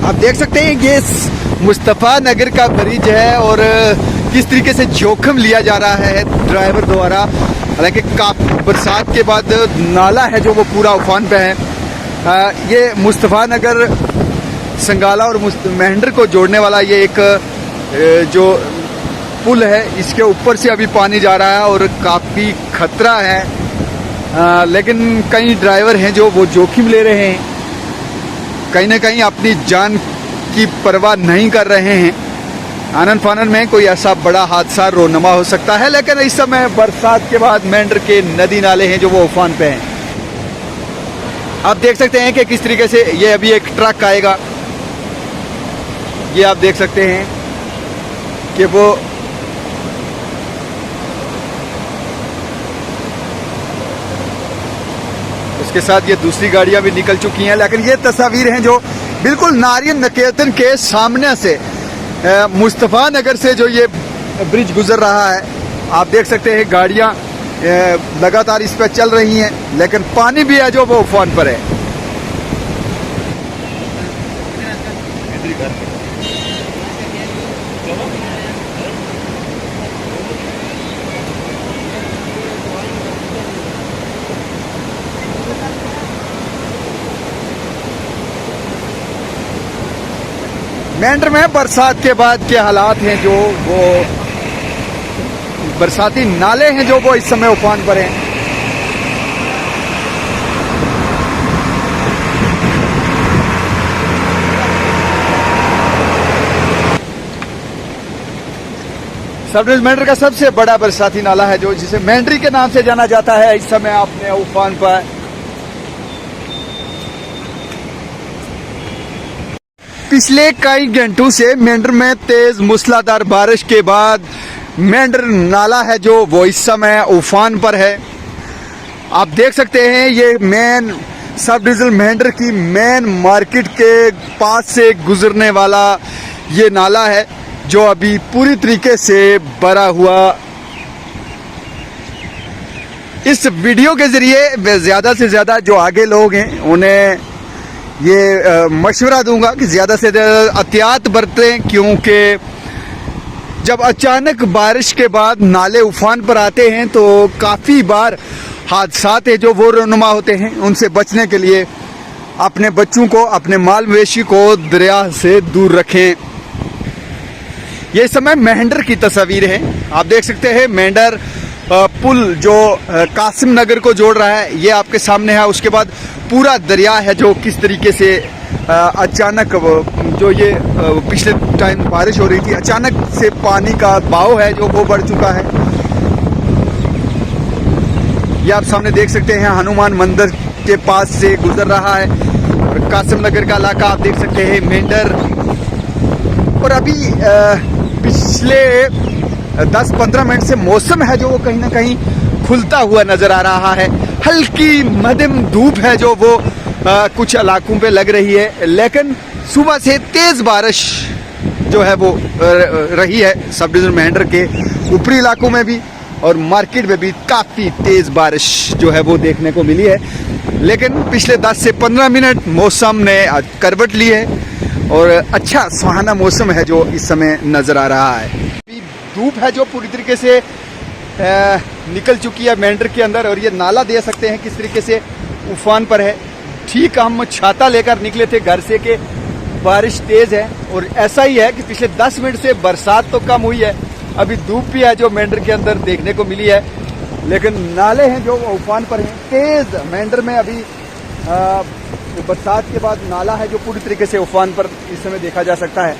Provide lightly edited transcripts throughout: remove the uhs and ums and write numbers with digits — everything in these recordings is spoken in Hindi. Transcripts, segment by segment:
आप देख सकते हैं ये मुस्तफ़ा नगर का ब्रिज है और किस तरीके से जोखिम लिया जा रहा है ड्राइवर द्वारा। हालांकि बरसात के बाद नाला है जो वो पूरा उफान पे है। ये मुस्तफ़ा नगर संगाला और महेंद्र को जोड़ने वाला ये एक जो पुल है, इसके ऊपर से अभी पानी जा रहा है और काफ़ी खतरा है। लेकिन कई ड्राइवर हैं जो वो जोखिम ले रहे हैं, कहीं ना कहीं अपनी जान की परवाह नहीं कर रहे हैं। आनन फानन में कोई ऐसा बड़ा हादसा रोनमा हो सकता है, लेकिन इस समय बरसात के बाद महेंद्र के नदी नाले हैं जो वो उफान पे हैं। आप देख सकते हैं कि किस तरीके से ये अभी एक ट्रक आएगा, ये आप देख सकते हैं कि वो उसके साथ ये दूसरी गाड़ियां भी निकल चुकी हैं। लेकिन ये तस्वीर हैं जो बिल्कुल नारियल निकेतन के सामने से मुस्तफ़ा नगर से जो ये ब्रिज गुजर रहा है। आप देख सकते हैं गाड़ियां लगातार इस पर चल रही हैं, लेकिन पानी भी है जो वो उफान पर है। महेंद्र में बरसात के बाद के हालात हैं जो वो बरसाती नाले हैं जो वो इस समय उफान पर हैं। सब डिविजन महेंद्र का सबसे बड़ा बरसाती नाला है जो जिसे महेंद्री के नाम से जाना जाता है, इस समय आपने उफान पर। पिछले कई घंटों से महेंद्र में तेज मूसलाधार बारिश के बाद महेंद्र नाला है जो वो इस समय उफान पर है। आप देख सकते हैं ये मेन सब डिविजन महेंद्र की मेन मार्केट के पास से गुजरने वाला ये नाला है जो अभी पूरी तरीके से भरा हुआ। इस वीडियो के जरिए ज़्यादा से ज़्यादा जो आगे लोग हैं उन्हें ये मशवरा दूंगा कि ज़्यादा से ज़्यादा एहतियात बरतें, क्योंकि जब अचानक बारिश के बाद नाले उफान पर आते हैं तो काफ़ी बार हादसात है जो वो रोनुमा होते हैं। उनसे बचने के लिए अपने बच्चों को, अपने माल मवेशी को दरिया से दूर रखें। ये समय महेंद्र की तस्वीर है। आप देख सकते हैं महेंद्र पुल जो कासिम नगर को जोड़ रहा है, ये आपके सामने है। उसके बाद पूरा दरिया है जो किस तरीके से अचानक जो ये पिछले टाइम बारिश हो रही थी, अचानक से पानी का बहाव है जो वो बढ़ चुका है। ये आप सामने देख सकते हैं हनुमान मंदिर के पास से गुजर रहा है और कासिम नगर का इलाका आप देख सकते हैं महेंद्र। और अभी पिछले 10-15 मिनट से मौसम है जो वो कहीं ना कहीं खुलता हुआ नजर आ रहा है। हल्की मध्यम धूप है जो वो कुछ इलाकों पे लग रही है, लेकिन सुबह से तेज बारिश जो है वो रही है सब डिविजन महेंद्र के ऊपरी इलाकों में भी और मार्केट में भी काफ़ी तेज बारिश जो है वो देखने को मिली है। लेकिन पिछले 10 से 15 मिनट मौसम ने करवट ली है और अच्छा सुहाना मौसम है जो इस समय नज़र आ रहा है। धूप है जो पूरी तरीके से निकल चुकी है महेंद्र के अंदर और ये नाला दे सकते हैं किस तरीके से उफान पर है। ठीक हम छाता लेकर निकले थे घर से कि बारिश तेज़ है और ऐसा ही है कि पिछले 10 मिनट से बरसात तो कम हुई है, अभी धूप भी है जो महेंद्र के अंदर देखने को मिली है, लेकिन नाले हैं जो उफान पर हैं तेज़। महेंद्र में अभी बरसात के बाद नाला है जो पूरी तरीके से उफान पर इस समय देखा जा सकता है।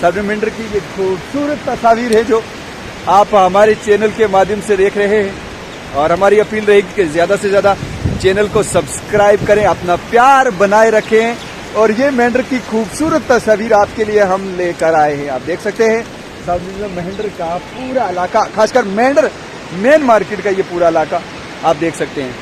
सब महेंद्र की ये खूबसूरत तस्वीर है जो आप हमारे चैनल के माध्यम से देख रहे हैं और हमारी अपील रहेगी कि ज़्यादा से ज़्यादा चैनल को सब्सक्राइब करें, अपना प्यार बनाए रखें। और ये महेंद्र की खूबसूरत तस्वीर आपके लिए हम लेकर आए हैं। आप देख सकते हैं सब महेंद्र का पूरा इलाका, खासकर महेंद्र मेन मार्केट का ये पूरा इलाका आप देख सकते हैं।